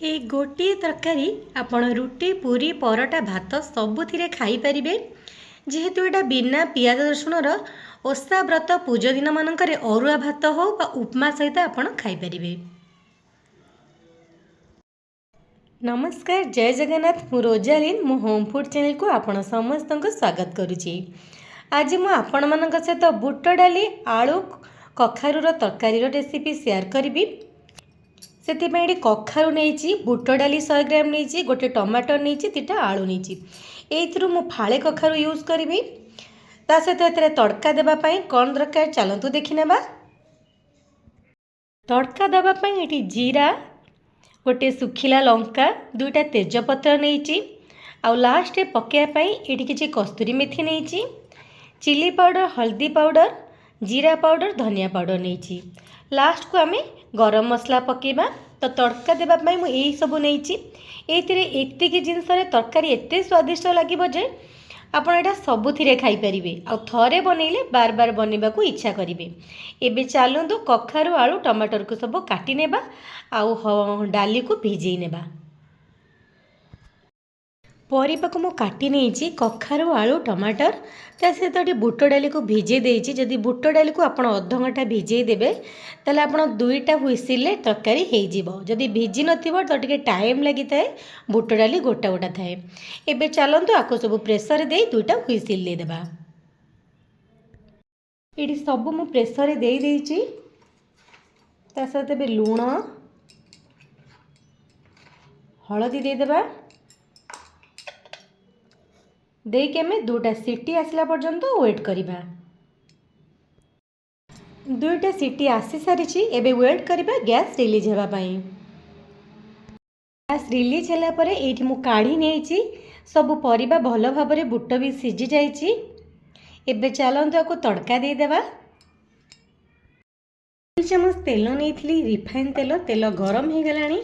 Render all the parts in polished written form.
ए गोटे तरकारी आपण रुटी पूरी परोटा भात सबुथिरे खाई परिबे। जेहेतु एटा बिना पियाज रसुणर ओषा व्रत पूजा दिन मानकरे अरुआ भात हो बा उपमा सहित आपण खाई परिबे। नमस्कार, जय जगन्नाथ। मु रोजालीन मो होम फूड चैनल को आपण समस्त को स्वागत करुची। आज मु आपण मानक सहित बुट डाली आलू कखारुर तरकारी रेसिपी शेयर करी। से कखारु नहीं बुट डाली 100 ग्राम नहीं गोटे टमाटर नहीं तीटा आलू नहीं ये मु फाड़े कखारु यूज करी। ता सहित तड़का देवाई कौन दरकार चलतु देखी नेबा। तड़का देवाई ये जीरा गोटे सुखिला लंका 2टा तेजपत्र नहीं आउ लास्ट पकाइवाई ये किसी कस्तूरी मेथी नहीं चिली पाउडर हल्दी पाउडर जीरा पाउडर धनिया पाउडर नहीं लास्ट को आम गरम मसला पकेबा। तो तड़का देवाई मुझे यही सब नहीं एतिक जिनस तरकारी एत स्वादिष्ट लगे जे आपड़ यहाँ सबुथिरे खाईपारे आ थे बनइले बार बार बनवा को इच्छा करेंगे। एबे चलतु कखारु आलू टमाटर को सब काटी नेबा आउ डाली को भिजई नेबा। परिबा को मु काटी नहीं कखारु आलू टमाटर ता सहित बुट डाली को भिजे देछि। जदि बुट डाली को आपण अध घंटा भिजे देबे ताले आपण 2टा हुइसिल तरकारी हो जिवो। जदि भिजी नथिबो तो टिके टाइम लागि थाए बुट डाली गोटा गोटा थाए। एबे चलंतु आको सब प्रेशर दे 2टा हुइसिल दे देबा। एडी सब मु प्रेशर दे देछि ता सहित बे लूण हळदी दे देबा देके आम 2टा सीटी आसला पर्यंत वेट करिबा। 2टा सीटी आसी सारी एबे वेट करिबा गैस रिलीज हेबा पई। गैस रिलीज होला परे एठी मु काढी नेछि सब परिबा भल भाबरे बुट भी सिझी जाइछि। एबे चलंतु आको तड़का दे देबा। 2 चम्मच तेल नेइथली रिफाइन तेल। तेल गरम हे गलानी।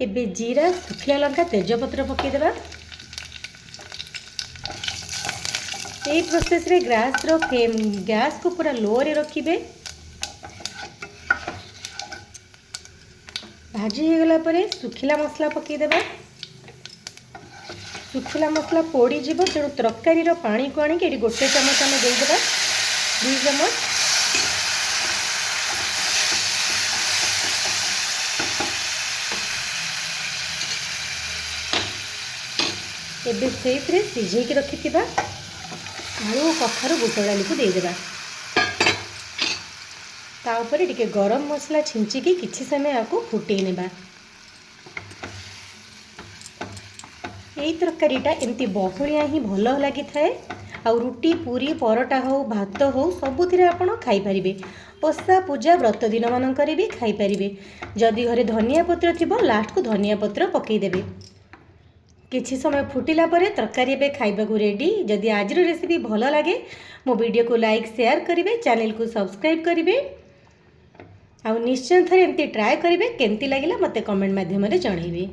एबे जीरा सुखिला लंका तेजपत्र पके देबा। यही प्रोसेस रे गैस को पूरा लो रे रखिबे। भाजी हो गला परे सुखिला मसला पके देबा। सुखिला मसला पोड़ी जीवो तेणु तरकारी रो पानी को आनी के गोटे चम्मच आम दे देबा। 2 चम्मच एबे सेफ्रे सिझेकी रखिथिबा आलू कखारु बुट डाली को देदेबा। ताऊपर टिके गरम मसला छिंचिकी किछि समय आपको फुटे नेबा। यही तरकारीटा एमती बहुलिया ही भल लगी थाए। आ रुटी पूरी परोटा हो भात हो सबुथिरे आपण खाई परिबे। ओषा पूजा व्रत दिन मानकरे भी खाई परिबे। जदि घरे धनिया पत्र थिबो लास्ट को धनिया पत्र पकई देबे। किछि समय फुटिला परे तरकारी बे खाइबा को रेडी। जदि आज रेसिपी भल लगे मो वीडियो को लाइक शेयर करिवे चैनल को सब्सक्राइब करिवे आ निश्चय थरे एमती ट्राए करिवे केमती लागिला मते कमेंट माध्यम रे जणाइबे।